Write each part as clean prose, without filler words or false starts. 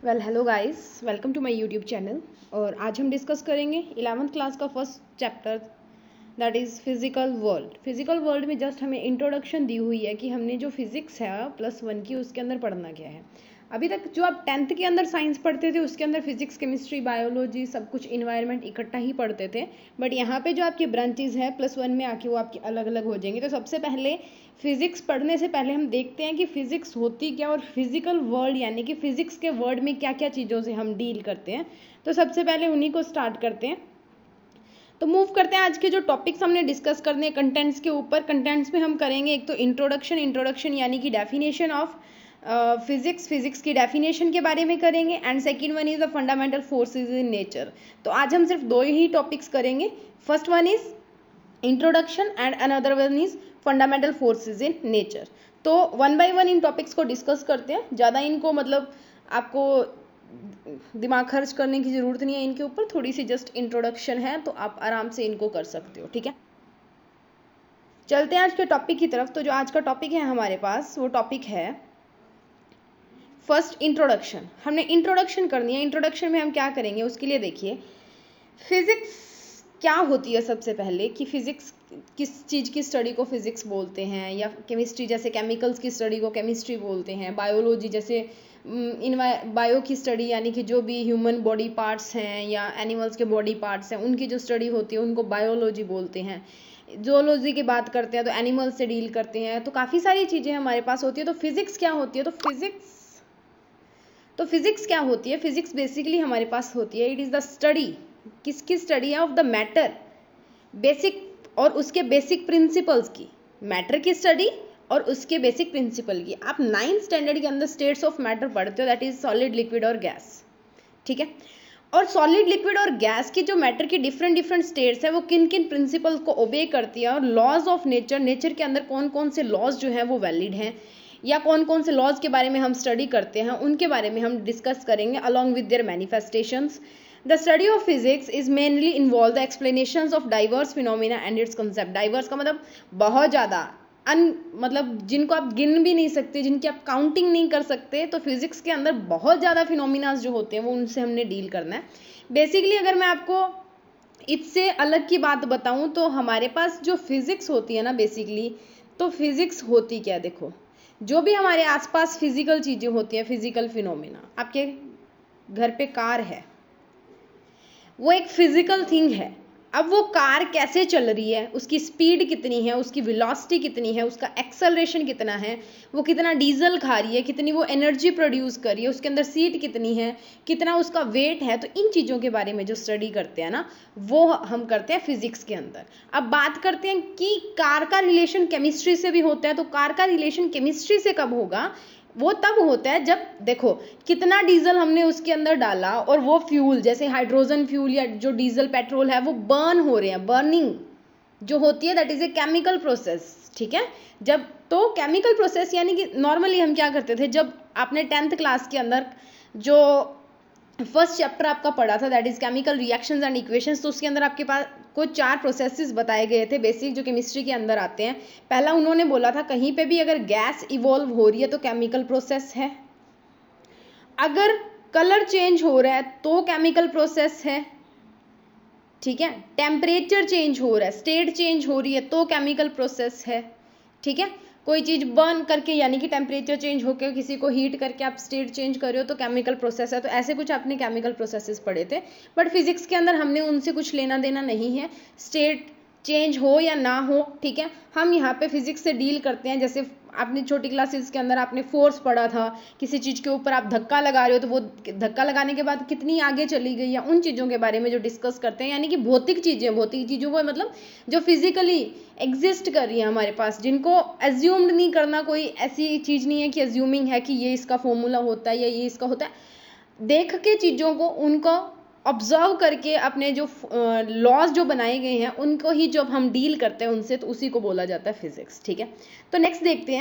Hello guys, welcome to my YouTube channel. और आज हम डिस्कस करेंगे 11th क्लास का first chapter, that is physical world. Physical world में जस्ट हमें इंट्रोडक्शन दी हुई है कि हमने जो फिजिक्स है +1 की उसके अंदर पढ़ना क्या है। अभी तक जो आप 10th के अंदर साइंस पढ़ते थे उसके अंदर फिजिक्स, केमिस्ट्री, बायोलॉजी सब कुछ इन्वायरमेंट इकट्ठा ही पढ़ते थे, बट यहाँ पे जो आपकी ब्रांचेज है +1 में आके वो आपकी अलग अलग हो जाएंगी। तो सबसे पहले फिजिक्स पढ़ने से पहले हम देखते हैं कि फिजिक्स होती क्या और फिजिकल वर्ल्ड यानी कि फिजिक्स के वर्ल्ड में क्या क्या चीज़ों से हम डील करते हैं। तो सबसे पहले उन्हीं को स्टार्ट करते हैं। तो मूव करते हैं, आज के जो टॉपिक्स हमने डिस्कस करने हैं कंटेंट्स के ऊपर। कंटेंट्स में हम करेंगे एक तो इंट्रोडक्शन यानी कि डेफिनेशन ऑफ फिजिक्स की डेफिनेशन के बारे में करेंगे, and second one is the fundamental forces in nature. तो आज हम सिर्फ दो ही टॉपिक्स करेंगे। First one is introduction and another one is fundamental forces in nature. तो वन बाय वन इन टॉपिक्स को डिस्कस करते हैं। ज़्यादा इनको मतलब आपको दिमाग खर्च करने की ज़रूरत नहीं है इनके ऊपर, थोड़ी सी जस्ट इंट्रोडक्शन है तो आप आराम से इनको कर सकते हो, ठीक है। चलते हैं आज के टॉपिक की तरफ। तो जो आज का टॉपिक है हमारे पास वो टॉपिक है फर्स्ट इंट्रोडक्शन। हमने इंट्रोडक्शन करनी है। इंट्रोडक्शन में हम क्या करेंगे उसके लिए देखिए, फिजिक्स क्या होती है सबसे पहले, कि फिजिक्स किस चीज़ की स्टडी को फिजिक्स बोलते हैं, या केमिस्ट्री जैसे केमिकल्स की स्टडी को केमिस्ट्री बोलते हैं, बायोलॉजी जैसे बायो की स्टडी यानी कि जो भी ह्यूमन बॉडी पार्ट्स हैं या एनिमल्स के बॉडी पार्ट्स हैं उनकी जो स्टडी होती है उनको बायोलॉजी बोलते हैं। जोलॉजी की बात करते हैं तो एनिमल्स से डील करते हैं। तो काफ़ी सारी चीज़ें हमारे पास होती है। तो फिजिक्स क्या होती है, तो फिजिक्स क्या होती है, फिजिक्स बेसिकली हमारे पास होती है, इट इज़ द स्टडी, किसकी स्टडी है, ऑफ द मैटर बेसिक और उसके बेसिक प्रिंसिपल्स की। मैटर की स्टडी और उसके बेसिक प्रिंसिपल की। आप 9th स्टैंडर्ड के अंदर स्टेट्स ऑफ मैटर पढ़ते हो, दैट इज सॉलिड, लिक्विड और गैस, ठीक है। और सॉलिड, लिक्विड और गैस की जो मैटर की डिफरेंट स्टेट्स है वो किन किन प्रिंसिपल्स को ओबे करती है, और लॉज ऑफ नेचर के अंदर कौन कौन से लॉज जो हैं वो वैलिड हैं, या कौन कौन से लॉज के बारे में हम स्टडी करते हैं उनके बारे में हम डिस्कस करेंगे along with their manifestations. The study of physics is mainly involve the explanations of diverse phenomena and it's concept. Diverse का मतलब बहुत ज़्यादा, मतलब जिनको आप गिन भी नहीं सकते, जिनकी आप काउंटिंग नहीं कर सकते। तो फिजिक्स के अंदर बहुत ज़्यादा फिनोमिनाज जो होते हैं वो उनसे हमने डील करना है। बेसिकली अगर मैं आपको इससे अलग की बात बताऊं तो हमारे पास जो फिजिक्स होती है ना बेसिकली, तो फिजिक्स होती क्या है, देखो जो भी हमारे आसपास फिजिकल चीज़ें होती हैं, फिजिकल फिनोमिना, आपके घर पे कार है वो एक फिजिकल थिंग है। अब वो कार कैसे चल रही है, उसकी स्पीड कितनी है, उसकी वेलोसिटी कितनी है, उसका एक्सेलरेशन कितना है, वो कितना डीजल खा रही है, कितनी वो एनर्जी प्रोड्यूस कर रही है, उसके अंदर सीट कितनी है, कितना उसका वेट है, तो इन चीज़ों के बारे में जो स्टडी करते हैं ना वो हम करते हैं फिजिक्स के अंदर। अब बात करते हैं कि कार का रिलेशन केमिस्ट्री से भी होता है। तो कार का रिलेशन केमिस्ट्री से कब होगा, वो तब होता है जब देखो कितना डीजल हमने उसके अंदर डाला और वो फ्यूल जैसे हाइड्रोजन फ्यूल या जो डीजल पेट्रोल है वो बर्न हो रहे हैं। बर्निंग जो होती है that is a chemical process, ठीक है। जब तो केमिकल प्रोसेस यानी कि नॉर्मली हम क्या करते थे, जब आपने 10th क्लास के अंदर जो फर्स्ट चैप्टर आपका पढ़ा था that is chemical reactions and equations, तो उसके अंदर आपके पास कुछ 4 प्रोसेसेस बताए गए थे बेसिक जो केमिस्ट्री के अंदर आते हैं। पहला उन्होंने बोला था कहीं पे भी अगर गैस इवॉल्व हो रही है तो केमिकल प्रोसेस है, अगर कलर चेंज हो रहा है तो केमिकल प्रोसेस है, ठीक है। टेम्परेचर चेंज हो रहा है, स्टेट चेंज हो रही है तो केमिकल प्रोसेस है, ठीक है। कोई चीज़ बर्न करके यानी कि टेम्परेचर चेंज होकर किसी को हीट करके आप स्टेट चेंज कर रहे हो तो केमिकल प्रोसेस है। तो ऐसे कुछ आपने केमिकल प्रोसेसेस पढ़े थे, बट फिजिक्स के अंदर हमने उनसे कुछ लेना देना नहीं है, स्टेट चेंज हो या ना हो, ठीक है। हम यहाँ पे फिजिक्स से डील करते हैं। जैसे आपने छोटी क्लासेस के अंदर आपने फोर्स पढ़ा था, किसी चीज़ के ऊपर आप धक्का लगा रहे हो तो वो धक्का लगाने के बाद कितनी आगे चली गई, या उन चीज़ों के बारे में जो डिस्कस करते हैं, यानी कि भौतिक चीज़ों को मतलब जो फिजिकली एग्जिस्ट कर रही है हमारे पास, जिनको एज्यूम्ड नहीं करना, कोई ऐसी चीज़ नहीं है कि एज्यूमिंग है कि ये इसका फॉर्मूला होता है या ये इसका होता है। देख के चीज़ों को उनको ऑब्जर्व करके अपने जो लॉज जो बनाए गए हैं उनको ही जब हम डील करते हैं उनसे, तो उसी को बोला जाता है फिजिक्स, ठीक है। तो नेक्स्ट देखते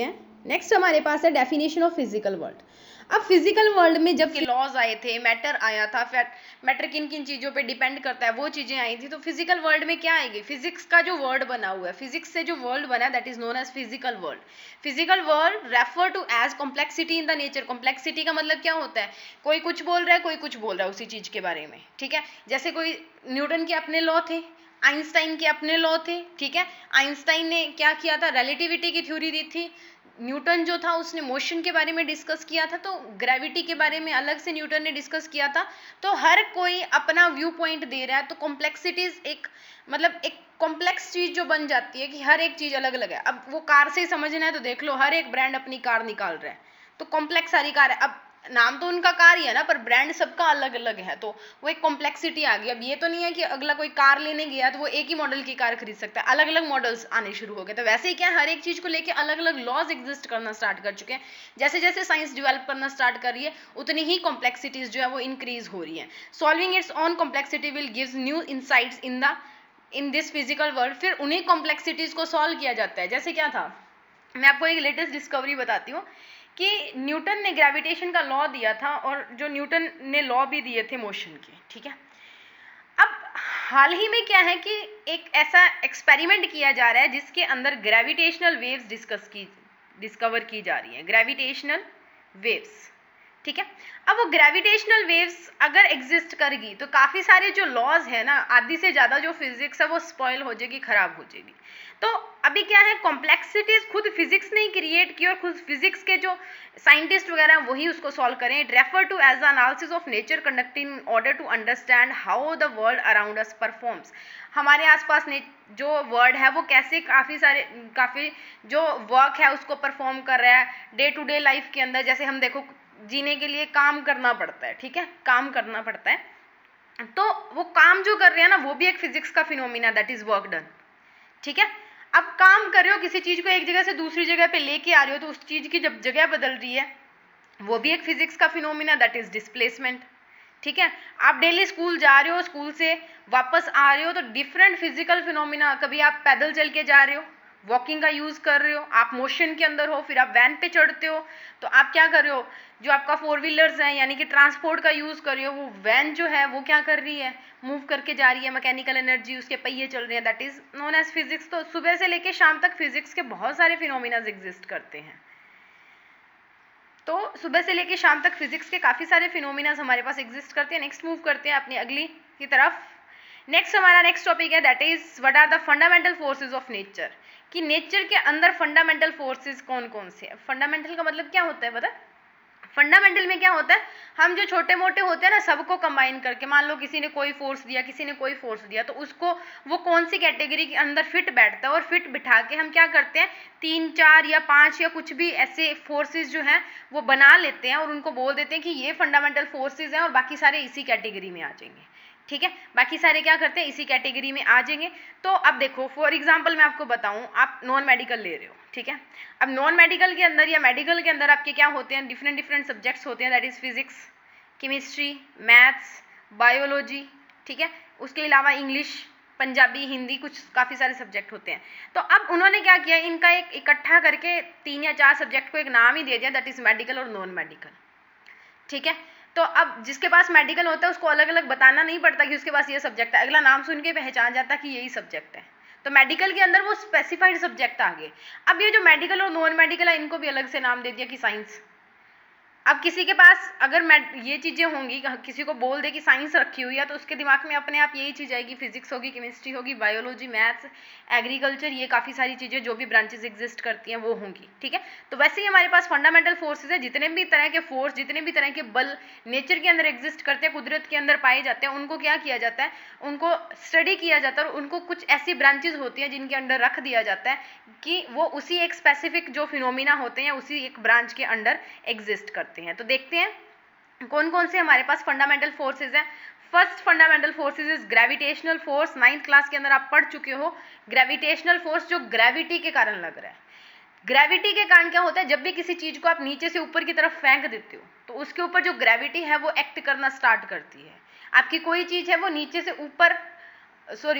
हैं नेक्स्ट हमारे पास है डेफिनेशन ऑफ फिजिकल वर्ल्ड। अब फिजिकल वर्ल्ड में जब लॉज आए थे, मैटर आया था, मैटर किन किन चीज़ों पे डिपेंड करता है वो चीज़ें आई थी, तो फिजिकल वर्ल्ड में क्या आएगी, फिजिक्स का जो वर्ड बना हुआ है, फिजिक्स से जो वर्ल्ड बना है that is known as physical world. Physical world refer to as complexity in the nature. Complexity का मतलब क्या होता है, कोई कुछ बोल रहा है, कोई कुछ बोल रहा है उसी चीज़ के बारे में, ठीक है। जैसे कोई न्यूटन के अपने लॉ थे, आइंस्टाइन के अपने लॉ थे, ठीक है। आइंस्टाइन ने क्या किया था, रिलेटिविटी की थ्योरी दी थी। न्यूटन जो था उसने मोशन के बारे में डिस्कस किया था, तो ग्रेविटी के बारे में अलग से न्यूटन ने डिस्कस किया था। तो हर कोई अपना व्यू पॉइंट दे रहा है, तो कॉम्प्लेक्सिटीज एक मतलब एक कॉम्प्लेक्स चीज जो बन जाती है कि हर एक चीज अलग अलग है। अब वो कार से ही समझना है तो देख लो, हर एक ब्रांड अपनी कार निकाल रहा है, तो कॉम्प्लेक्स सारी कार है। अब नाम तो उनका कार ही है ना, पर ब्रांड सबका अलग अलग है, तो वो एक कॉम्प्लेक्सिटी आ गई। अब ये तो नहीं है कि अगला कोई कार लेने गया तो वो एक ही मॉडल की कार खरीद सकता है, अलग अलग मॉडल्स आने शुरू हो गए। तो वैसे ही क्या हर एक चीज को लेके अलग अलग लॉज एग्जिस्ट करना स्टार्ट कर चुके हैं। जैसे जैसे साइंस डेवलप करना स्टार्ट कर रही है उतनी ही कॉम्प्लेक्सिटीज जो है वो इंक्रीज हो रही है। Solving it's on complexity will gives new insights in this physical world. फिर उन्हीं कॉम्प्लेक्सिटीज को सॉल्व किया जाता है। जैसे क्या था, मैं आपको एक लेटेस्ट डिस्कवरी बताती हूँ कि न्यूटन ने ग्रेविटेशन का लॉ दिया था, और जो न्यूटन ने लॉ भी दिए थे मोशन के, ठीक है। अब हाल ही में क्या है कि एक ऐसा एक्सपेरिमेंट किया जा रहा है जिसके अंदर ग्रेविटेशनल वेव्स डिस्कवर की जा रही है, ग्रेविटेशनल वेव्स, ठीक है। अब वो ग्रेविटेशनल वेव्स अगर एग्जिस्ट करेगी तो काफ़ी सारे जो लॉज है ना, आधी से ज़्यादा जो फिजिक्स है वो स्पॉइल हो जाएगी, खराब हो जाएगी। तो अभी क्या है, कॉम्प्लेक्सिटीज खुद फिजिक्स ने क्रिएट की और खुद फिजिक्स के जो साइंटिस्ट वगैरह वही उसको सॉल्व करें। It refer to as the analysis of nature conducting in order to understand how the world around us performs. हमारे आसपास जो वर्ल्ड है वो कैसे काफ़ी जो वर्क है उसको परफॉर्म कर रहा है डे टू डे लाइफ के अंदर। जैसे हम देखो, जीने के लिए काम करना पड़ता है, ठीक है, काम करना पड़ता है, तो वो काम जो कर रहे हैं ना वो भी एक फिजिक्स का phenomena, that is work done, ठीक है। अब काम कर रहे हो, किसी चीज को एक जगह से दूसरी जगह पे लेके आ रहे हो, तो उस चीज की जब जगह बदल रही है वो भी एक फिजिक्स का फिनोमिना, दैट इज डिस्प्लेसमेंट, ठीक है। आप डेली स्कूल जा रहे हो, स्कूल से वापस आ रहे हो, तो डिफरेंट फिजिकल फिनोमिना, कभी आप पैदल चल के जा रहे हो, वॉकिंग का यूज़ कर रहे हो, आप मोशन के अंदर हो, फिर आप वैन पे चढ़ते हो, तो आप क्या कर रहे हो, जो आपका फोर व्हीलर्स हैं यानी कि ट्रांसपोर्ट का यूज़ कर रहे हो, वो वैन जो है वो क्या कर रही है, मूव करके जा रही है, मैकेनिकल एनर्जी, उसके पहिए चल रहे हैं, that is known as physics. तो सुबह से लेके शाम तक फिजिक्स के बहुत सारे फिनोमिनाज एग्जिस्ट करते हैं। तो सुबह से लेके शाम तक फिजिक्स के काफ़ी सारे फिनोमिनाज हमारे पास एग्जिस्ट करते हैं। नेक्स्ट मूव करते हैं अपनी अगली की तरफ। नेक्स्ट हमारा नेक्स्ट टॉपिक है that is what are the fundamental forces of nature. कि नेचर के अंदर फंडामेंटल फोर्सेज कौन कौन से हैं। फंडामेंटल का मतलब क्या होता है पता है, फंडामेंटल में क्या होता है, हम जो छोटे मोटे होते हैं ना सबको कंबाइन करके, मान लो किसी ने कोई फोर्स दिया, किसी ने कोई फोर्स दिया, तो उसको वो कौन सी कैटेगरी के अंदर फिट बैठता है, और फिट बिठा के हम क्या करते हैं, 3 4 या 5 या कुछ भी ऐसे फोर्सेज जो हैं वो बना लेते हैं और उनको बोल देते हैं कि ये फंडामेंटल फोर्सेज हैं, और बाकी सारे इसी कैटेगरी में आ जाएंगे, ठीक है। बाकी सारे क्या करते हैं, इसी कैटेगरी में आ जाएंगे। तो अब देखो फॉर एग्जांपल मैं आपको बताऊं, आप नॉन मेडिकल ले रहे हो, ठीक है। अब नॉन मेडिकल के अंदर या मेडिकल के अंदर आपके क्या होते हैं, डिफरेंट डिफरेंट सब्जेक्ट्स होते हैं, that is physics, chemistry, maths, biology, ठीक है। उसके अलावा इंग्लिश, पंजाबी, हिंदी, कुछ काफ़ी सारे सब्जेक्ट होते हैं। तो अब उन्होंने क्या किया, इनका एक इकट्ठा करके 3 या 4 सब्जेक्ट को एक नाम ही दे दिया, दैट इज मेडिकल और नॉन मेडिकल, ठीक है। तो अब जिसके पास मेडिकल होता है उसको अलग अलग बताना नहीं पड़ता कि उसके पास ये सब्जेक्ट है, अगला नाम सुन के पहचान जाता है कि यही सब्जेक्ट है। तो मेडिकल के अंदर वो स्पेसिफाइड सब्जेक्ट आ गए। अब ये जो मेडिकल और नॉन मेडिकल है इनको भी अलग से नाम दे दिया कि साइंस। अब किसी के पास अगर ये चीज़ें होंगी, किसी को बोल दे कि साइंस रखी हुई है, तो उसके दिमाग में अपने आप यही चीज़ आएगी, फिजिक्स होगी, केमिस्ट्री होगी, बायोलॉजी, मैथ्स, एग्रीकल्चर, ये काफ़ी सारी चीज़ें जो भी ब्रांचेस एग्जिस्ट करती हैं वो होंगी, ठीक है। तो वैसे ही हमारे पास फंडामेंटल फोर्सेज है, जितने भी तरह के फोर्स, जितने भी तरह के बल नेचर के अंदर एग्जिस्ट करते हैं, कुदरत के अंदर पाए जाते हैं, उनको क्या किया जाता है, उनको स्टडी किया जाता है, और उनको कुछ ऐसी ब्रांचेज होती हैं जिनके अंडर रख दिया जाता है कि वो उसी एक स्पेसिफिक जो फिनोमिना होते हैं उसी एक ब्रांच के अंडर एग्जिस्ट करते हैं। तो देखते हैं कौन कौन से हमारे पास फंडामेंटल फोर्सेज हैं। First fundamental forces is gravitational force. 9th class के अंदर आप पढ़ चुके हो। ग्रेविटेशनल फोर्स जो ग्रेविटी के कारण लग रहा है। ग्रेविटी के कारण क्या होता है, जब भी किसी चीज को आप नीचे से ऊपर की तरफ फेंक देते हो तो उसके ऊपर जो ग्रेविटी है वो एक्ट करना स्टार्ट करती है। आपकी कोई चीज है वो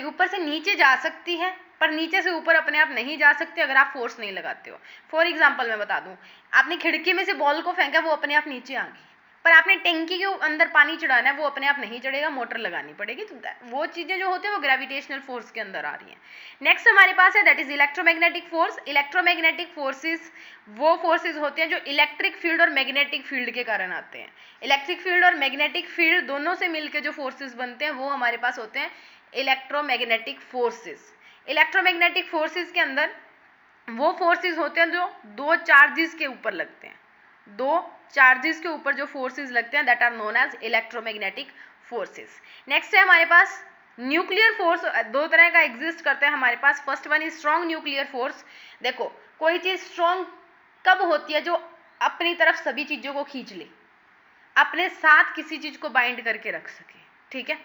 ऊपर से नीचे जा सकती है, पर पर नीचे से ऊपर अपने आप नहीं जा सकते अगर आप फोर्स नहीं लगाते हो। फॉर एग्जाम्पल मैं बता दूं, आपने खिड़की में से बॉल को फेंका, वो अपने आप नीचे आ गई, पर आपने टैंकी के अंदर पानी चढ़ाना है, वो अपने आप नहीं चढ़ेगा, मोटर लगानी पड़ेगी। तो वो चीजें जो होती है वो ग्रेविटेशनल फोर्स के अंदर आ रही हैं। नेक्स्ट हमारे पास है that is electromagnetic force. Electromagnetic forces वो फोर्सेस होते हैं जो इलेक्ट्रिक फील्ड और मैग्नेटिक फील्ड के कारण आते हैं। इलेक्ट्रिक फील्ड और मैग्नेटिक फील्ड दोनों से मिलकर जो फोर्सेस बनते हैं वो हमारे पास होते हैं इलेक्ट्रोमैग्नेटिक फोर्सेस। इलेक्ट्रोमैग्नेटिक फोर्सेस के अंदर वो फोर्सेस होते हैं जो दो चार्जेस के ऊपर लगते हैं, दो चार्जेस के ऊपर जो फोर्सेस लगते हैं that are known as electromagnetic forces. Next है हमारे पास न्यूक्लियर फोर्स। दो तरह का एग्जिस्ट करता है हमारे पास। First one is strong nuclear force. देखो कोई चीज स्ट्रॉन्ग कब होती है? जो अपनी तरफ सभी चीजों को खींच ले, अपने साथ किसी चीज को बाइंड करके रख सके, ठीक है।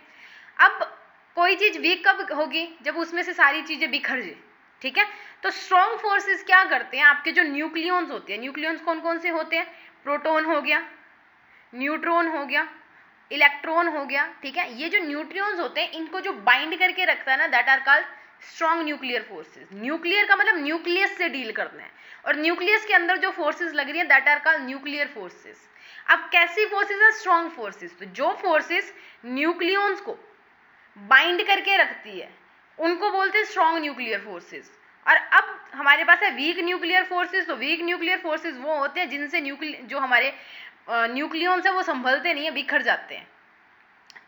अब कोई चीज वीक कब होगी? जब उसमें से सारी चीजें बिखर जाए, ठीक है। तो स्ट्रॉन्ग फोर्सेस क्या करते हैं? आपके जो न्यूक्लियॉन्स होते हैं, न्यूक्लियॉन्स कौन कौन से होते हैं? प्रोटॉन हो गया, न्यूट्रॉन हो गया, इलेक्ट्रॉन हो गया, ठीक है। ये जो न्यूट्रियॉन्स होते हैं इनको जो बाइंड करके रखता है ना that are called strong nuclear forces. Nuclear का मतलब न्यूक्लियस से डील करना है, और न्यूक्लियस के अंदर जो फोर्सेस लग रही है that are called nuclear forces. अब कैसी फोर्सेस है? Strong forces. तो जो फोर्सेस न्यूक्लियॉन्स को बाइंड करके रखती है उनको बोलते हैं स्ट्रॉन्ग न्यूक्लियर फोर्सेस। और अब हमारे पास है वीक न्यूक्लियर फोर्सेस। तो वीक न्यूक्लियर फोर्सेस वो होते हैं जिनसे जो हमारे न्यूक्लियॉन्स है वो संभलते नहीं है, बिखर जाते हैं,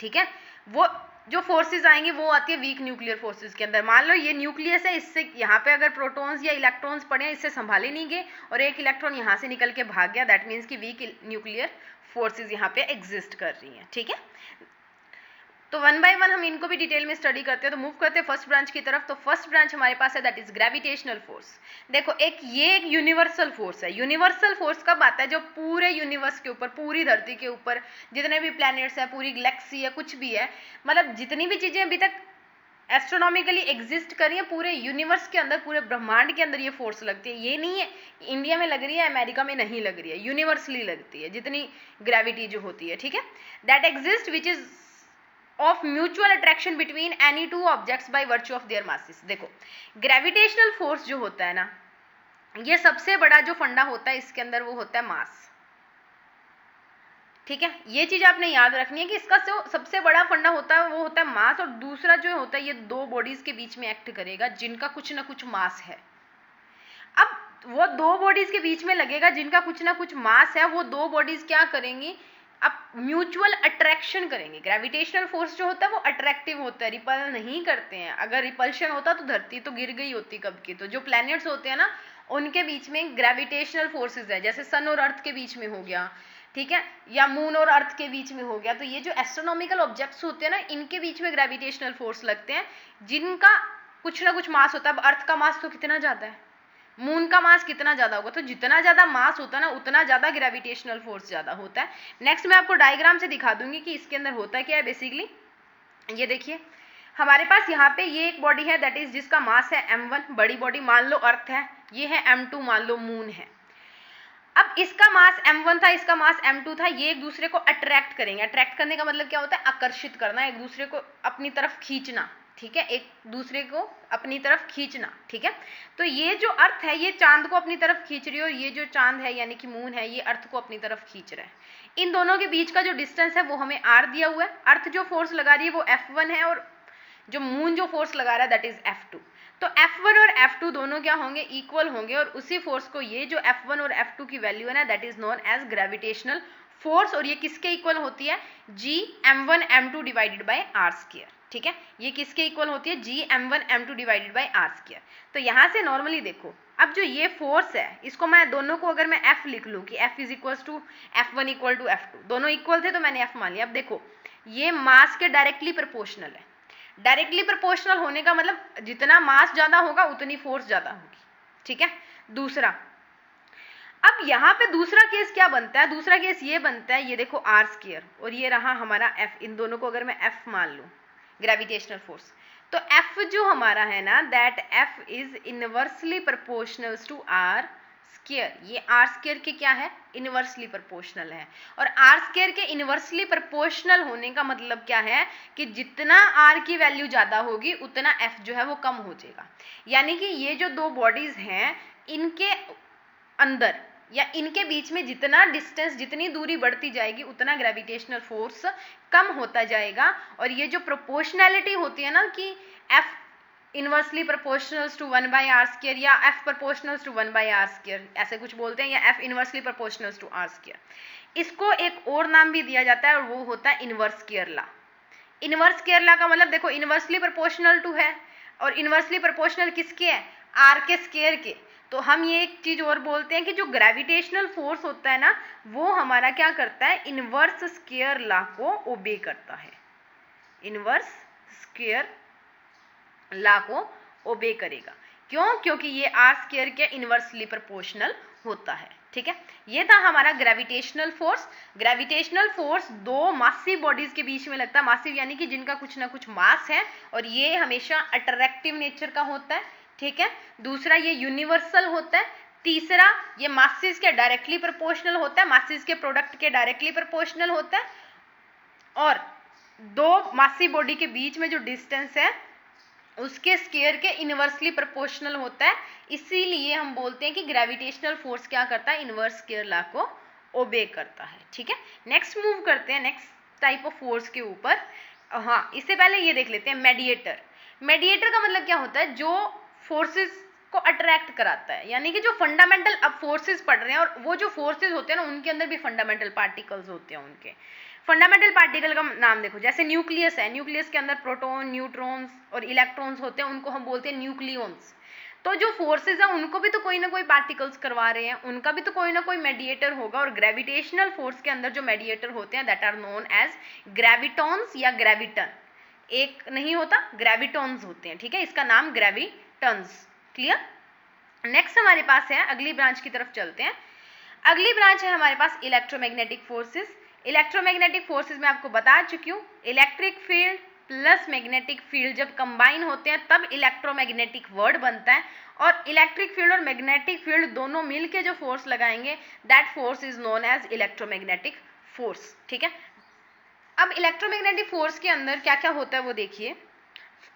ठीक है। वो जो फोर्सेस आएंगे वो आती है वीक न्यूक्लियर फोर्सेस के अंदर। मान लो ये न्यूक्लियस है, इससे यहाँ पे अगर प्रोटॉन्स या इलेक्ट्रॉन्स पड़े हैं इससे संभाले नहीं गए और एक इलेक्ट्रॉन यहाँ से निकल के भाग गया, दैट मीन्स कि वीक न्यूक्लियर फोर्सेस यहाँ पे एग्जिस्ट कर रही हैं, ठीक है। तो वन बाय वन हम इनको भी डिटेल में स्टडी करते हैं। तो मूव करते हैं फर्स्ट ब्रांच की तरफ। तो फर्स्ट ब्रांच हमारे पास है दैट इज ग्रेविटेशनल फोर्स। देखो ये एक यूनिवर्सल फोर्स है। यूनिवर्सल फोर्स कब आता है? जो पूरे यूनिवर्स के ऊपर, पूरी धरती के ऊपर जितने भी प्लैनेट्स हैं, पूरी गैलेक्सी है, कुछ भी है, मतलब जितनी भी चीजें अभी तक एस्ट्रोनॉमिकली एग्जिस्ट कर रही है पूरे यूनिवर्स के अंदर, पूरे ब्रह्मांड के अंदर ये फोर्स लगती है। ये नहीं है इंडिया में लग रही है, अमेरिका में नहीं लग रही है, यूनिवर्सली लगती है जितनी ग्रेविटी जो होती है, ठीक है। That exist which is of mutual attraction between any two objects by virtue of their masses. देखो ग्रेविटेशनल फोर्स जो होता है ना, ये सबसे बड़ा जो फंडा होता है इसके अंदर वो होता है मास, ठीक है। ये चीज आपने याद रखनी है कि इसका जो सबसे बड़ा फंडा होता है वो होता है मास, और दूसरा जो होता है ये दो बॉडीज के बीच में एक्ट करेगा जिनका कुछ ना कुछ मास है। अब वो दो बॉडीज के बीच में लगेगा जिनका कुछ ना कुछ मास है, वो दो बॉडीज क्या करेंगी? अब म्यूचुअल अट्रैक्शन करेंगे। ग्रेविटेशनल फोर्स जो होता है वो अट्रैक्टिव होता है, रिपल नहीं करते हैं। अगर रिपल्शन होता तो धरती तो गिर गई होती कब की। तो जो प्लैनेट्स होते हैं ना उनके बीच में ग्रेविटेशनल फोर्सेस है, जैसे सन और अर्थ के बीच में हो गया, ठीक है, या मून और अर्थ के बीच में हो गया। तो ये जो एस्ट्रोनॉमिकल ऑब्जेक्ट्स होते हैं ना इनके बीच में ग्रेविटेशनल फोर्स लगते हैं जिनका कुछ ना कुछ मास होता है। अब अर्थ का मास तो कितना ज्यादा है, मून का मास कितना ज्यादा होगा, तो जितना ज्यादा मास होता है ना उतना ज्यादा ग्रेविटेशनल फोर्स ज्यादा होता है। नेक्स्ट मैं आपको डायग्राम से दिखा दूंगी कि इसके अंदर होता क्या है बेसिकली। ये देखिए हमारे पास यहाँ पे ये एक बॉडी है दैट इज जिसका मास है m1, बड़ी बॉडी मान लो अर्थ है, ये है m2 मान लो मून है। अब इसका मास m1 था, इसका मास m2 था, ये एक दूसरे को अट्रैक्ट करेंगे। अट्रैक्ट करने का मतलब क्या होता है? आकर्षित करना, एक दूसरे को अपनी तरफ खींचना, ठीक है, एक दूसरे को अपनी तरफ खींचना, ठीक है। तो ये जो अर्थ है ये चांद को अपनी तरफ खींच रही है, और ये जो चांद है यानी कि मून है ये अर्थ को अपनी तरफ खींच रहा है। इन दोनों के बीच का जो डिस्टेंस है वो हमें r दिया हुआ है। अर्थ जो फोर्स लगा रही है वो F1 है, और जो मून जो फोर्स लगा रहा है दैट इज F2। तो F1 और F2 दोनों क्या होंगे? इक्वल होंगे, और उसी फोर्स को ये जो F1 और F2 की वैल्यू है ना that is known as gravitational force. और ये किसके इक्वल होती है? G m1 m2 divided by r square, ठीक है। ये किसके इक्वल होती है? G m1 m2 divided by r square. तो यहाँ से नॉर्मली देखो अब जो ये फोर्स है इसको मैं दोनों को अगर मैं F लिख लूँ कि F is equal to F1 equal to F2, दोनों इक्वल थे तो मैंने F मान लिया। अब देखो ये मास के डायरेक्टली प्रोपोर्शनल है। डायरेक्टली प्रोपोर्शनल होने का मतलब जितना मास ज्यादा होगा उतनी फोर्स ज्यादा होगी, ठीक है। दूसरा, अब यहाँ पे दूसरा केस क्या बनता है? दूसरा केस ये बनता है, ये देखो r स्क्वायर और ये रहा हमारा F, इन दोनों को अगर मैं F मान लूँ ग्रेविटेशनल फोर्स, तो F जो हमारा है ना that F is inversely proportional to r square, ये आर स्क्वायर के क्या है, इनवर्सली प्रोपोर्शनल है। और आर स्क्वायर के इनवर्सली प्रोपोर्शनल होने का मतलब क्या है कि जितना आर की वैल्यू ज़्यादा होगी उतना एफ जो है वो कम हो जाएगा। यानी कि ये जो दो बॉडीज़ हैं इनके अंदर या इनके बीच में जितना डिस्टेंस, जितनी दूरी बढ़ती जाएगी उतना ग्रेविटेशनल फोर्स कम होता जाएगा। और ये जो प्रोपोर्शनैलिटी होती है ना कि एफ इनवर्सली प्रोपोर्शनल्स टू 1/r² या f प्रोपोर्शनल्स टू 1/r², ऐसे कुछ बोलते हैं, या f इनवर्सली प्रोपोर्शनल्स टू r², इसको एक और नाम भी दिया जाता है और वो होता है inverse square law. Inverse square law का मतलब देखो इनवर्सली प्रोपोर्शनल टू है और इनवर्सली प्रोपोर्शनल किसके है, r के स्क्वायर के। तो हम ये एक चीज और बोलते हैं कि जो ग्रेविटेशनल फोर्स होता है ना वो हमारा क्या करता है, इनवर्स स्क्वायर लॉ को ओबे करता है, इनवर्स स्क्वायर लॉ को ओबे करेगा। क्यों, क्योंकि ये आर स्क्वायर के इनवर्सली प्रोपोर्शनल होता है। ठीक है, ये था हमारा ग्रेविटेशनल फोर्स। ग्रेविटेशनल फोर्स दो मासिव बॉडीज के बीच में लगता है, मासिव यानी कि जिनका कुछ ना कुछ मास है और ये हमेशा अट्रैक्टिव नेचर का होता है। ठीक है, दूसरा ये यूनिवर्सल होता है। तीसरा ये मासेस के डायरेक्टली प्रोपोर्शनल होता है, मासेस के प्रोडक्ट के डायरेक्टली प्रोपोर्शनल होता है। और दो मासिव बॉडी के बीच में जो डिस्टेंस है उसके स्क्वायर के इनवर्सली प्रोपोर्शनल होता है। इसीलिए हम बोलते हैं कि ग्रेविटेशनल फोर्स क्या करता है, इनवर्स स्क्वायर लॉ को ओबे करता है। ठीक है, नेक्स्ट मूव करते हैं नेक्स्ट टाइप ऑफ फोर्स के ऊपर। हाँ, इससे पहले ये देख लेते हैं मेडिएटर। मेडिएटर का मतलब क्या होता है, जो फोर्सेस को अट्रैक्ट कराता है, यानी कि जो फंडामेंटल, अब फोर्सेस पढ़ रहे हैं और वो जो फोर्सेस होते हैं ना उनके अंदर भी फंडामेंटल पार्टिकल्स होते हैं। उनके फंडामेंटल पार्टिकल का नाम देखो, जैसे न्यूक्लियस है, न्यूक्लियस के अंदर प्रोटॉन, न्यूट्रॉन्स और इलेक्ट्रॉन्स होते हैं, उनको हम बोलते हैं न्यूक्लियॉन्स। तो जो फोर्सेस हैं उनको भी तो कोई ना कोई पार्टिकल्स करवा रहे हैं, उनका भी तो कोई ना कोई मेडिएटर होगा। और ग्रेविटेशनल फोर्स के अंदर जो मेडिएटर होते हैं that are known as gravitons या ग्रेविटन। एक नहीं होता, ग्रेविटॉन्स होते हैं। ठीक है, इसका नाम ग्रेविटन्स। क्लियर। नेक्स्ट हमारे पास है, अगली ब्रांच की तरफ चलते हैं। अगली ब्रांच है हमारे पास इलेक्ट्रोमैग्नेटिक फोर्सेस। इलेक्ट्रोमैग्नेटिक फोर्सेस मैं आपको बता चुकी हूँ, electric field plus magnetic field जब कंबाइन होते हैं तब इलेक्ट्रोमैग्नेटिक वर्ड बनता है। और इलेक्ट्रिक फील्ड और मैग्नेटिक फील्ड दोनों मिलके जो फोर्स लगाएंगे that force is known as electromagnetic force. ठीक है, अब इलेक्ट्रोमैग्नेटिक फोर्स के अंदर क्या क्या होता है वो देखिए।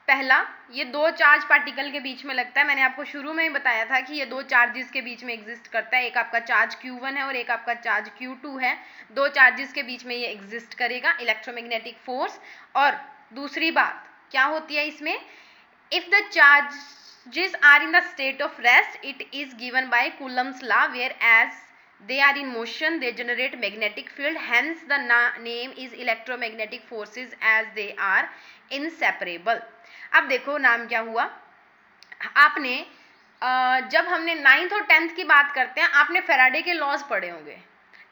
पहला, ये दो चार्ज पार्टिकल के बीच में लगता है। मैंने आपको शुरू में ही बताया था कि ये दो चार्जेस के बीच में एग्जिस्ट करता है, एक आपका चार्ज Q1 है और एक आपका चार्ज Q2 है। दो चार्जेस के बीच में ये एग्जिस्ट करेगा इलेक्ट्रोमैग्नेटिक फोर्स। और दूसरी बात क्या होती है इसमें, if the charges are in the state of rest it is given by Coulomb's law, whereas they are in motion they generate magnetic field, hence the name is electromagnetic forces as they are inseparable। अब देखो नाम क्या हुआ, आपने जब हमने 9th और 10th की बात करते हैं आपने फैराडे के लॉज पढ़े होंगे।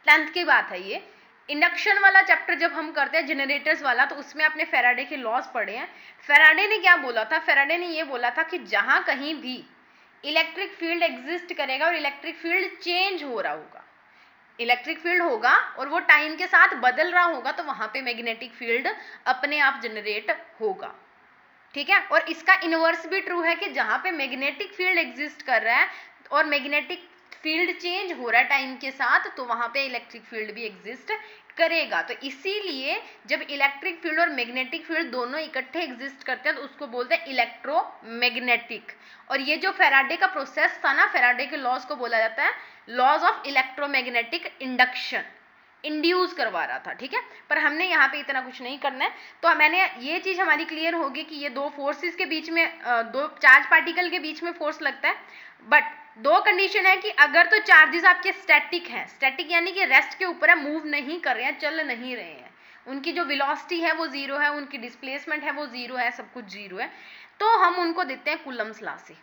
10th की बात है ये, इंडक्शन वाला चैप्टर जब हम करते हैं जनरेटर्स वाला तो उसमें आपने फैराडे के लॉज पढ़े हैं। फैराडे ने क्या बोला था, फैराडे ने ये बोला था कि जहां कहीं भी इलेक्ट्रिक फील्ड एग्जिस्ट करेगा और इलेक्ट्रिक फील्ड चेंज हो रहा होगा, इलेक्ट्रिक फील्ड होगा और वो टाइम के साथ बदल रहा होगा तो वहां पे मैग्नेटिक फील्ड अपने आप जनरेट होगा। ठीक है, और इसका इनवर्स भी ट्रू है कि जहां पे मैग्नेटिक फील्ड एग्जिस्ट कर रहा है और मैग्नेटिक फील्ड चेंज हो रहा है टाइम के साथ तो वहां पे इलेक्ट्रिक फील्ड भी एग्जिस्ट करेगा। तो इसीलिए जब इलेक्ट्रिक फील्ड और मैग्नेटिक फील्ड दोनों इकट्ठे एग्जिस्ट करते हैं तो उसको बोलते हैं इलेक्ट्रोमैग्नेटिक। और ये जो फैराडे का प्रोसेस था ना, फैराडे के लॉज को बोला जाता है laws of electromagnetic induction, induce करवा रहा था। ठीक है, पर हमने यहाँ पे इतना कुछ नहीं करना है। तो मैंने ये चीज हमारी क्लियर होगी कि ये दो फोर्सेस के बीच में, दो चार्ज पार्टिकल के बीच में फोर्स लगता है। बट दो कंडीशन है कि अगर तो चार्जेस आपके स्टैटिक हैं, स्टैटिक यानी कि रेस्ट के ऊपर है, मूव नहीं कर रहे हैं, चल नहीं रहे हैं, उनकी जो वेलोसिटी है वो जीरो है, उनकी डिस्प्लेसमेंट है वो जीरो है, सब कुछ जीरो है, तो हम उनको देते हैं कूलम्स लॉ से।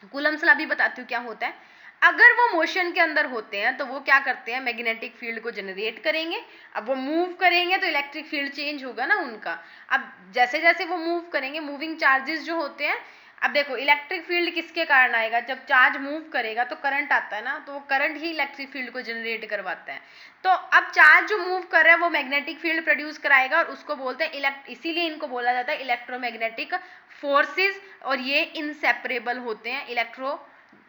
कूलम्स लॉ भी बताती हूँ क्या होता है। अगर वो मोशन के अंदर होते हैं तो वो क्या करते हैं, मैग्नेटिक फील्ड को जनरेट करेंगे। अब वो मूव करेंगे तो इलेक्ट्रिक फील्ड चेंज होगा ना उनका। अब जैसे जैसे वो मूव करेंगे, मूविंग चार्जेस जो होते हैं, अब देखो इलेक्ट्रिक फील्ड किसके कारण आएगा, जब चार्ज मूव करेगा तो करंट आता है ना, तो वो करंट ही इलेक्ट्रिक फील्ड को जनरेट करवाता है। तो अब चार्ज जो मूव कर रहा है वो मैग्नेटिक फील्ड प्रोड्यूस कराएगा और उसको बोलते हैं इसीलिए इनको बोला जाता है इलेक्ट्रोमैग्नेटिक फोर्सेस। और ये इनसेपरेबल होते हैं,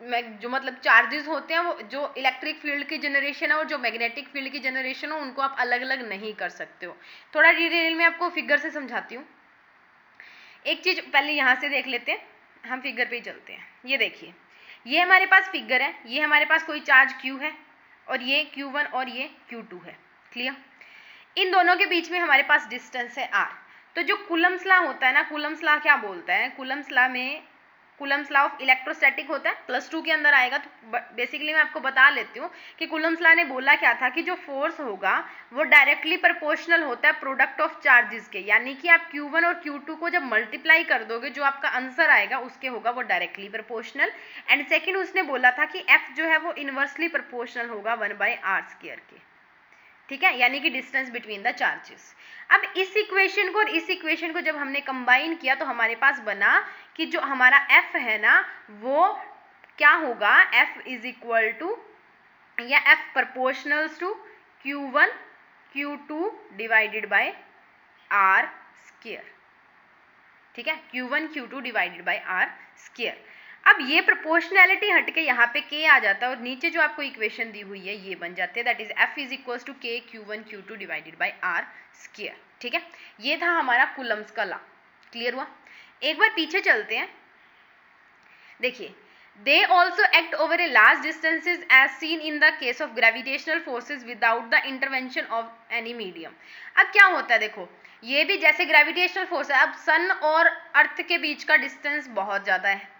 जो मतलब चार्जेस होते हैं वो जो इलेक्ट्रिक फील्ड की जनरेशन है और जो मैग्नेटिक फील्ड की जनरेशन है उनको आप अलग अलग नहीं कर सकते हो। थोड़ा डिटेल में आपको फिगर से समझाती हूँ। एक चीज पहले यहाँ से देख लेते हैं, हम फिगर पे ही चलते हैं। ये देखिए, ये हमारे पास फिगर है, ये हमारे पास कोई चार्ज Q है और ये Q1 और ये Q2 है। क्लियर? इन दोनों के बीच में हमारे पास डिस्टेंस है r। तो जो कूलम्स लॉ होता है ना, कूलम्स लॉ क्या बोलता है, कूलम्स लॉ में कूलम्स लॉ ऑफ इलेक्ट्रोस्टैटिक होता है, +2 के अंदर आएगा। तो बेसिकली मैं आपको बता लेती हूँ कि कूलम्स लॉ ने बोला क्या था कि जो फोर्स होगा वो डायरेक्टली प्रोपोर्शनल होता है प्रोडक्ट ऑफ चार्जेस के, यानी कि आप Q1 और Q2 को जब मल्टीप्लाई कर दोगे जो आपका आंसर आएगा उसके होगा वो डायरेक्टली प्रोपोर्शनल। एंड सेकेंड उसने बोला था कि F जो है वो इनवर्सली प्रोपोर्शनल होगा 1/r² के। ठीक है, यानी कि डिस्टेंस बिटवीन द चार्जेस। अब इस इक्वेशन को और इस इक्वेशन को जब हमने कंबाइन किया तो हमारे पास बना कि जो हमारा F है ना वो क्या होगा, F इज इक्वल टू या F proportionals to Q1 Q2 divided by r²। ठीक है, Q1 Q2 divided by r²। अब ये प्रोपोर्शनैलिटी हटके यहाँ पे k आ जाता है और नीचे जो आपको इक्वेशन दी हुई है ये बन जाती है, that is F is equals to k Q1 Q2 divided by r²। ठीक है, ये था हमारा कूलम्स का लॉ। क्लियर हुआ? एक बार पीछे चलते हैं। देखिए, they also act over a large distances as seen in the case of gravitational forces without the intervention of any medium। अब क्या होता है, देखो ये भी जैसे ग्रेविटेशनल फोर्स है, अब सन और अर्थ के बीच का डिस्टेंस बहुत ज़्यादा है,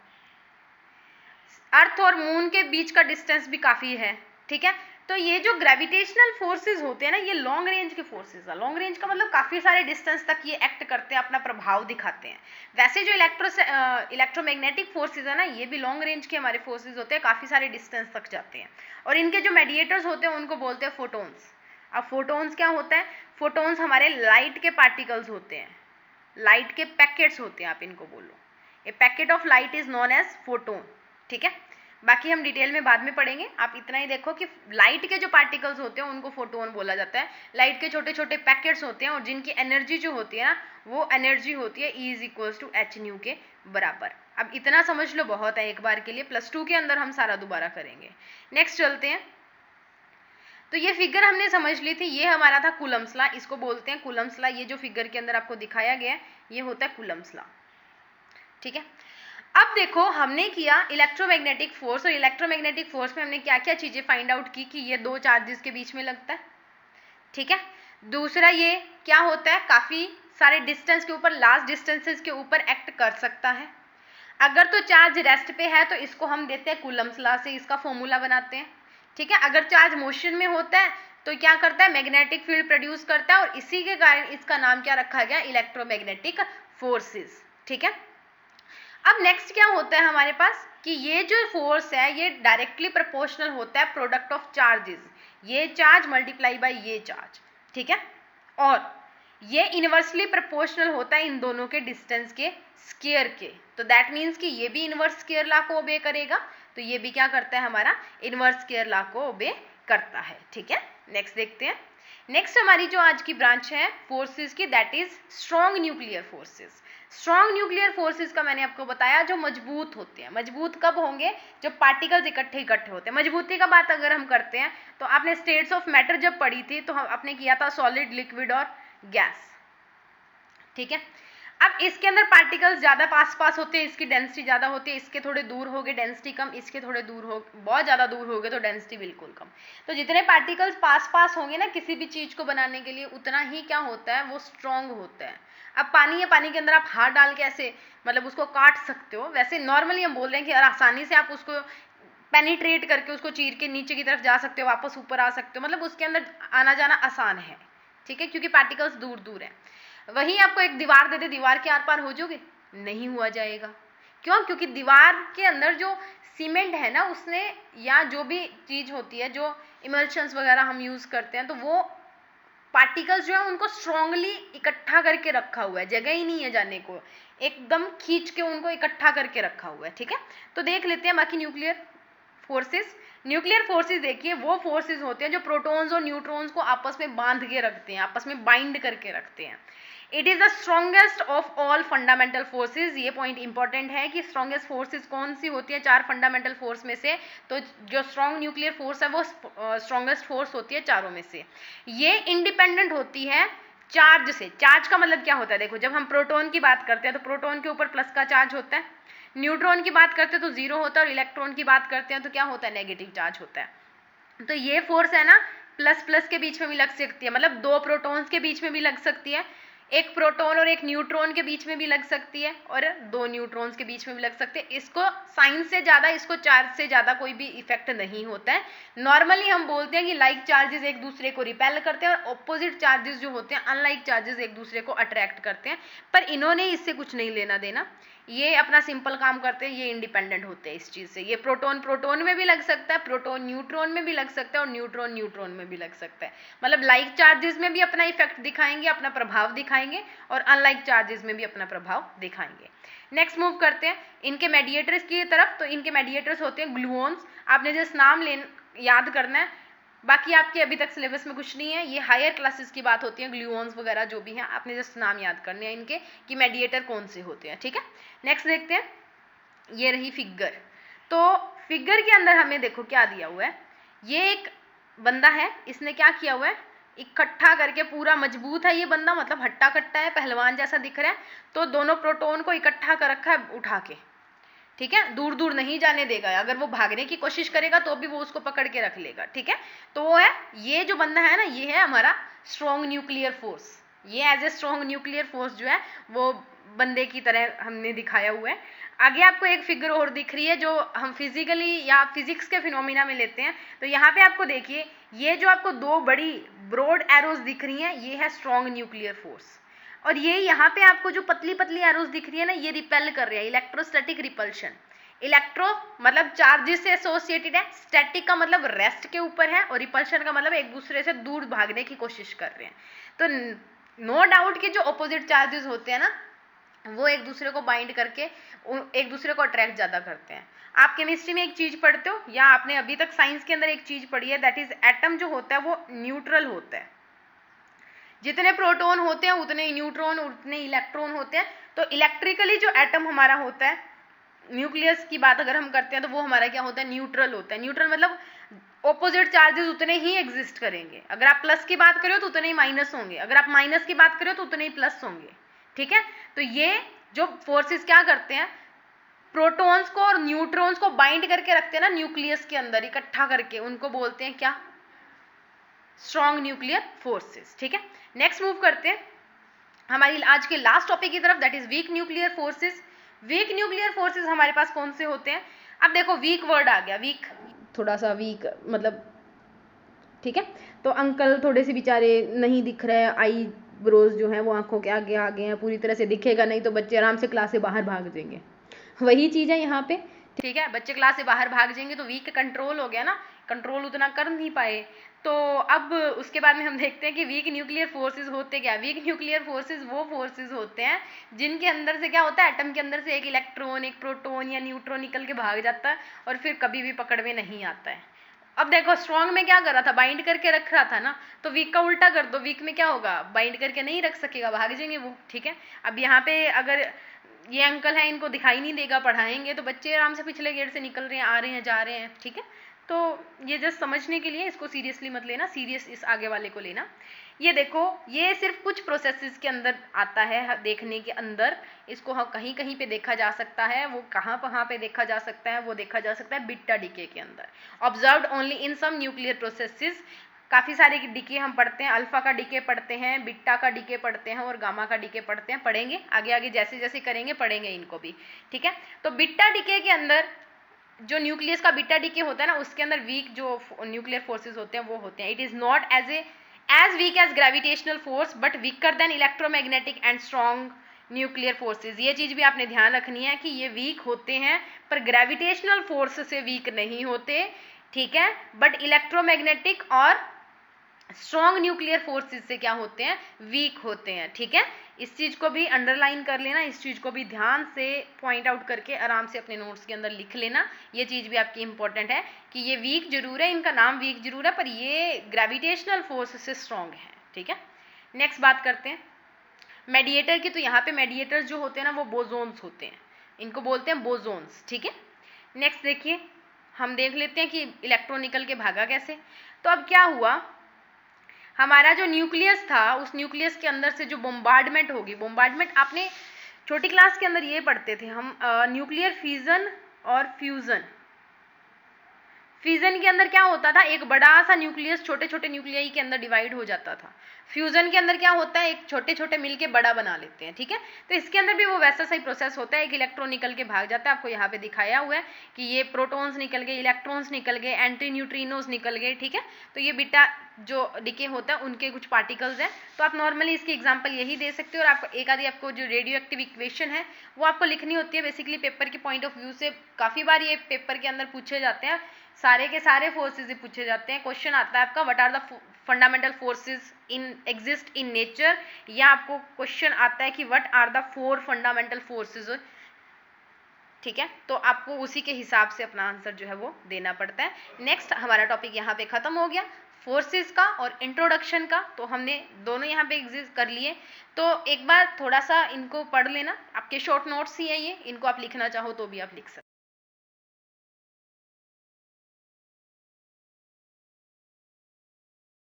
अर्थ और मून के बीच का डिस्टेंस भी काफ़ी है। ठीक है, तो ये जो ग्रेविटेशनल फोर्सेस होते हैं ना ये लॉन्ग रेंज के फोर्सेस है। लॉन्ग रेंज का मतलब काफ़ी सारे डिस्टेंस तक ये एक्ट करते हैं, अपना प्रभाव दिखाते हैं। वैसे जो इलेक्ट्रोमैग्नेटिक फोर्सेस है ना ये भी लॉन्ग रेंज के हमारे फोर्सेस होते हैं, काफ़ी सारे डिस्टेंस तक जाते हैं। और इनके जो मेडिएटर्स होते हैं उनको बोलते हैं फोटोन्स। अब फोटोन्स क्या होता है, फोटोन्स हमारे लाइट के पार्टिकल्स होते हैं, लाइट के पैकेट्स होते हैं, आप इनको बोलो। A packet of light is known as photon. ठीक है, बाकी हम डिटेल में बाद में पढ़ेंगे। आप इतना ही देखो कि लाइट के जो पार्टिकल्स होते हैं उनको फोटोन बोला जाता है। लाइट के छोटे छोटे पैकेट्स होते हैं और जिनकी एनर्जी जो होती है ना वो एनर्जी होती है E is equals to h/nu के बराबर। अब इतना समझ लो बहुत है, एक बार के लिए +2 के अंदर हम सारा दोबारा करेंगे। नेक्स्ट चलते हैं। तो ये फिगर हमने समझ ली थी, ये हमारा था कूलम्स लॉ, इसको बोलते हैं कूलम्स लॉ। ये जो फिगर के अंदर आपको दिखाया गया है ये होता है कूलम्स लॉ। ठीक है, अब देखो हमने किया इलेक्ट्रोमैग्नेटिक फोर्स, और इलेक्ट्रोमैग्नेटिक फोर्स में हमने क्या क्या चीजें फाइंड आउट की कि ये दो चार्जेस के बीच में लगता है। ठीक है, दूसरा ये क्या होता है, काफी सारे डिस्टेंस के ऊपर, लार्ज डिस्टेंसेस के ऊपर एक्ट कर सकता है। अगर तो चार्ज रेस्ट पे है तो इसको हम देते हैं कूलम्स लॉ से, इसका फॉर्मूला बनाते हैं। ठीक है, अगर चार्ज मोशन में होता है तो क्या करता है, मैग्नेटिक फील्ड प्रोड्यूस करता है और इसी के कारण इसका नाम क्या रखा गया, इलेक्ट्रोमैग्नेटिक फोर्सेस। ठीक है, अब नेक्स्ट क्या होता है हमारे पास कि ये जो फोर्स है ये डायरेक्टली प्रोपोर्शनल होता है प्रोडक्ट ऑफ चार्जेस, ये चार्ज मल्टीप्लाई बाय ये चार्ज। ठीक है, और ये इनवर्सली प्रोपोर्शनल होता है इन दोनों के डिस्टेंस के स्क्वायर के। तो दैट मीन्स कि ये भी इनवर्स स्क्वायर लॉ को ओबे करेगा, तो ये भी क्या करता है, हमारा इनवर्स स्क्वायर लॉ को ओबे करता है। ठीक है, नेक्स्ट देखते हैं। नेक्स्ट हमारी जो आज की ब्रांच है फोर्सेस की, that is strong nuclear forces. Strong nuclear forces का मैंने आपको बताया जो मजबूत होते हैं। मजबूत कब होंगे, जब पार्टिकल्स इकट्ठे इकट्ठे होते हैं। मजबूती का बात अगर हम करते हैं तो आपने स्टेट्स ऑफ मैटर जब पढ़ी थी तो हम आपने किया था सॉलिड, लिक्विड और गैस। ठीक है, अब इसके अंदर पार्टिकल्स ज़्यादा पास पास होते हैं, इसकी डेंसिटी ज़्यादा होती है, इसके थोड़े दूर हो गए डेंसिटी कम, इसके थोड़े दूर हो, बहुत ज़्यादा दूर हो गए तो डेंसिटी बिल्कुल कम। तो जितने पार्टिकल्स पास पास होंगे ना किसी भी चीज़ को बनाने के लिए उतना ही क्या होता है, वो स्ट्रॉन्ग होता है। अब पानी है, पानी के अंदर आप हाथ डाल के ऐसे मतलब उसको काट सकते हो, वैसे नॉर्मली हम बोल रहे हैं कि आसानी से आप उसको पेनिट्रेट करके उसको चीर के नीचे की तरफ जा सकते हो, वापस ऊपर आ सकते हो, मतलब उसके अंदर आना जाना आसान है। ठीक है, क्योंकि पार्टिकल्स दूर दूर हैं। वहीं आपको एक दीवार दे दे, दीवार के आर पार हो जाओगे, नहीं हुआ जाएगा। क्यों, क्योंकि दीवार के अंदर जो सीमेंट है ना उसने, या जो भी चीज़ होती है जो इमल्शंस वगैरह हम यूज़ करते हैं, तो वो पार्टिकल्स जो है उनको स्ट्रांगली इकट्ठा करके रखा हुआ है, जगह ही नहीं है जाने को, एकदम खींच के उनको इकट्ठा करके रखा हुआ है। ठीक है, तो देख लेते हैं बाकी न्यूक्लियर फोर्सेस। न्यूक्लियर फोर्सेस देखिए वो फोर्सेस होते हैं जो प्रोटॉन्स और न्यूट्रॉन्स को आपस में बांध के रखते हैं, आपस में बाइंड करके रखते हैं। It is the strongest of all fundamental forces. ये पॉइंट इंपॉर्टेंट है कि स्ट्रॉन्गेस्ट फोर्सेज कौन सी होती है 4 फंडामेंटल फोर्स में से, तो जो स्ट्रॉन्ग न्यूक्लियर फोर्स है वो स्ट्रॉन्गेस्ट फोर्स होती है चारों में से। ये इंडिपेंडेंट होती है चार्ज से। चार्ज का मतलब क्या होता है, देखो जब हम प्रोटॉन की बात करते हैं तो प्रोटॉन के ऊपर प्लस का चार्ज होता है, न्यूट्रॉन की बात करते हैं तो जीरो होता है, और इलेक्ट्रॉन की बात करते हैं तो क्या होता है, नेगेटिव चार्ज होता है। तो ये फोर्स है ना प्लस प्लस के बीच में भी लग सकती है, मतलब 2 प्रोटॉन्स के बीच में भी लग सकती है, एक प्रोटॉन और एक न्यूट्रॉन के बीच में भी लग सकती है, और 2 न्यूट्रॉन्स के बीच में भी लग सकते हैं। इसको साइन से ज़्यादा, इसको चार्ज से ज़्यादा कोई भी इफेक्ट नहीं होता है। नॉर्मली हम बोलते हैं कि लाइक चार्जेस एक दूसरे को रिपेल करते हैं और ऑपोजिट चार्जेस जो होते हैं अनलाइक चार्जेस एक दूसरे को अट्रैक्ट करते हैं, पर इन्होंने इससे कुछ नहीं लेना देना, ये अपना सिंपल काम करते हैं, ये इंडिपेंडेंट होते हैं इस चीज़ से। ये प्रोटॉन प्रोटॉन में भी लग सकता है, प्रोटॉन न्यूट्रॉन में भी लग सकता है, और न्यूट्रॉन न्यूट्रॉन में भी लग सकता है। मतलब लाइक चार्जेस में भी अपना इफेक्ट दिखाएंगे, अपना प्रभाव दिखाएंगे, और अनलाइक चार्जेस में भी अपना प्रभाव दिखाएंगे। नेक्स्ट मूव करते हैं इनके मेडिएटर्स की तरफ। तो इनके मेडिएटर्स होते हैं ग्लूओन्स। आपने जस्ट नाम याद करना है, बाकी आपके अभी तक सिलेबस में कुछ नहीं है, ये हायर क्लासेस की बात होती है। ग्लूओन्स वगैरह जो भी हैं आपने जस्ट नाम याद करने हैं इनके कि मेडिएटर कौन से होते हैं, ठीक है। नेक्स्ट देखते हैं, ये रही फिगर। तो फिगर के अंदर हमें देखो क्या दिया हुआ है, ये एक बंदा है, इसने क्या किया हुआ है, इकट्ठा करके पूरा मजबूत है ये बंदा, मतलब हट्टा कट्टा है, पहलवान जैसा दिख रहा है। तो दोनों प्रोटॉन को इकट्ठा कर रखा है उठा के, ठीक है, दूर दूर नहीं जाने देगा। अगर वो भागने की कोशिश करेगा तो भी वो उसको पकड़ के रख लेगा, ठीक है। तो वो है, ये जो बंदा है ना, ये है हमारा स्ट्रॉन्ग न्यूक्लियर फोर्स। ये as a strong nuclear force जो है वो बंदे की तरह हमने दिखाया हुआ है। आगे आपको एक फिगर और दिख रही है जो हम फिजिकली या फिजिक्स के फिनोमिना में लेते हैं। तो यहाँ पे आपको देखिए, ये जो आपको 2 बड़ी ब्रॉड एरोज दिख रही हैं, ये है स्ट्रॉन्ग न्यूक्लियर फोर्स, और ये यहाँ पे आपको जो पतली पतली एरोज दिख रही है ना, ये रिपेल कर रही है, इलेक्ट्रोस्टैटिक रिपल्शन। इलेक्ट्रो मतलब चार्जेस से एसोसिएटेड है, स्टैटिक का मतलब रेस्ट के ऊपर है, और रिपल्शन का मतलब एक दूसरे से दूर भागने की कोशिश कर रहे हैं। तो नो डाउट कि जो ऑपोजिट चार्जेस होते हैं ना, वो एक दूसरे को बाइंड करके एक दूसरे को अट्रैक्ट ज़्यादा करते हैं। आप केमिस्ट्री में एक चीज़ पढ़ते हो, या आपने अभी तक साइंस के अंदर एक चीज़ पढ़ी है, दैट इज एटम जो होता है वो न्यूट्रल होता है। जितने प्रोटॉन होते हैं उतने न्यूट्रॉन, उतने इलेक्ट्रॉन होते हैं। तो इलेक्ट्रिकली जो एटम हमारा होता है, न्यूक्लियस की बात अगर हम करते हैं, तो वो हमारा क्या होता है, न्यूट्रल होता है। न्यूट्रल मतलब ऑपोजिट चार्जेस उतने ही एग्जिस्ट करेंगे। अगर आप प्लस की बात करो तो उतने ही माइनस होंगे, अगर आप माइनस की बात करो तो उतने ही प्लस होंगे, ठीक है। तो ये जो फोर्सेस क्या करते हैं, प्रोटॉन्स को और न्यूट्रॉन्स को बाइंड करके रखते हैं ना न्यूक्लियस के अंदर, इकट्ठा करके, उनको बोलते हैं क्या, स्ट्रॉन्ग न्यूक्लियर फोर्सेस, ठीक है। नेक्स्ट मूव करते हैं हमारी आज के लास्ट टॉपिक की तरफ, that is weak nuclear forces. Weak nuclear forces हमारे पास कौन से होते हैं। अब देखो वीक वर्ड आ गया, वीक थोड़ा सा वीक मतलब, ठीक है। तो अंकल थोड़े से बेचारे नहीं दिख रहे हैं, आई ब्रोज जो है वो आंखों के आगे आ गए हैं, पूरी तरह से दिखेगा नहीं तो बच्चे आराम से क्लास से बाहर भाग जाएंगे, वही चीज़ है यहाँ पे, ठीक है। बच्चे क्लास से बाहर भाग जाएंगे तो वीक कंट्रोल हो गया ना, कंट्रोल उतना कर नहीं पाए। तो अब उसके बाद में हम देखते हैं कि वीक न्यूक्लियर फोर्सेस होते क्या। वीक न्यूक्लियर फोर्सेस वो फोर्सेस होते हैं जिनके अंदर से क्या होता है, एटम के अंदर से एक इलेक्ट्रॉन, एक प्रोटॉन या न्यूट्रॉन निकल के भाग जाता है और फिर कभी भी पकड़ में नहीं आता है। अब देखो स्ट्रॉन्ग में क्या कर रहा था, बाइंड करके रख रहा था ना, तो वीक का उल्टा कर दो, वीक में क्या होगा, बाइंड करके नहीं रख सकेगा, भाग जाएंगे वो, ठीक है। अब यहाँ पे अगर ये अंकल हैं, इनको दिखाई नहीं देगा, पढ़ाएंगे तो बच्चे आराम से पिछले गेट से निकल रहे हैं, आ रहे हैं, जा रहे हैं, ठीक है। तो ये जस्ट समझने के लिए, इसको सीरियसली मत लेना, सीरियस इस आगे वाले को लेना। ये देखो, ये सिर्फ कुछ प्रोसेसेस के अंदर आता है देखने के अंदर, इसको हम कहीं कहीं पे देखा जा सकता है। वो कहाँ पे देखा जा सकता है, वो देखा जा सकता है बीटा डीके के अंदर, observed only in some nuclear processes. काफ़ी सारे डीके हम पढ़ते हैं, अल्फा का डीके पढ़ते हैं, बीटा का डीके पढ़ते हैं, और गामा का डीके पढ़ते हैं, पढ़ेंगे आगे आगे जैसे जैसे करेंगे पढ़ेंगे इनको भी, ठीक है। तो बीटा डीके के अंदर जो न्यूक्लियस का बीटा डीके होता है ना, उसके अंदर वीक जो न्यूक्लियर फोर्सेस होते हैं वो होते हैं। It is not as weak as gravitational force but weaker than electromagnetic and strong nuclear forces. ये चीज़ भी आपने ध्यान रखनी है कि ये वीक होते हैं पर ग्रेविटेशनल फोर्स से वीक नहीं होते, ठीक है, बट इलेक्ट्रोमैग्नेटिक और स्ट्रॉन्ग न्यूक्लियर फोर्सेस से क्या होते हैं, वीक होते हैं, ठीक है। इस चीज़ को भी अंडरलाइन कर लेना, इस चीज़ को भी ध्यान से पॉइंट आउट करके आराम से अपने नोट्स के अंदर लिख लेना। ये चीज़ भी आपकी इंपॉर्टेंट है कि ये वीक जरूर है, इनका नाम वीक जरूर है, पर ये ग्रेविटेशनल फोर्स से स्ट्रॉन्ग है, ठीक है। नेक्स्ट बात करते हैं, मेडिएटर की, तो यहाँ पे मेडिएटर जो होते हैं ना वो बोसोन्स होते हैं, इनको बोलते हैं बोसोन्स, ठीक है। नेक्स्ट देखिए, हम देख लेते हैं कि इलेक्ट्रॉन निकल के भागा कैसे। तो अब क्या हुआ, हमारा जो न्यूक्लियस था उस न्यूक्लियस के अंदर से जो बोम्बार्डमेंट होगी, बोम्बार्डमेंट आपने छोटी क्लास के अंदर ये पढ़ते थे हम, न्यूक्लियर फिजन और फ्यूजन। फिजन के अंदर क्या होता था, एक बड़ा सा न्यूक्लियस छोटे छोटे न्यूक्लियाई के अंदर डिवाइड हो जाता था। फ्यूजन के अंदर क्या होता है, एक छोटे छोटे मिलके बड़ा बना लेते हैं, ठीक है। तो इसके अंदर भी वो वैसा सही प्रोसेस होता है, एक इलेक्ट्रॉन निकल के भाग जाता है, आपको यहाँ पे दिखाया हुआ है कि ये प्रोटॉन्स निकल गए, इलेक्ट्रॉन्स निकल गए, एंटी न्यूट्रिनोज निकल गए, ठीक है। तो ये बीटा जो डिके होता है उनके कुछ पार्टिकल्स हैं। तो आप नॉर्मली इसकी एग्जांपल यही दे सकते हो, और आपको एक आधी आपको जो रेडियो एक्टिव इक्वेशन है वो आपको लिखनी होती है। बेसिकली पेपर के पॉइंट ऑफ व्यू से काफ़ी बार ये पेपर के अंदर पूछे जाते हैं, सारे के सारे फोर्सेज ही पूछे जाते हैं। क्वेश्चन आता है आपका what are the fundamental forces in exist in nature, या आपको क्वेश्चन आता है कि what are the 4 fundamental forces, ठीक है। तो आपको उसी के हिसाब से अपना आंसर जो है वो देना पड़ता है। नेक्स्ट हमारा टॉपिक यहाँ पे खत्म हो गया, फोर्सेस का और इंट्रोडक्शन का। तो हमने दोनों यहाँ पे एग्जिस्ट कर लिए। तो एक बार थोड़ा सा इनको पढ़ लेना, आपके शॉर्ट नोट्स ही है ये, इनको आप लिखना चाहो तो भी आप लिख सकते।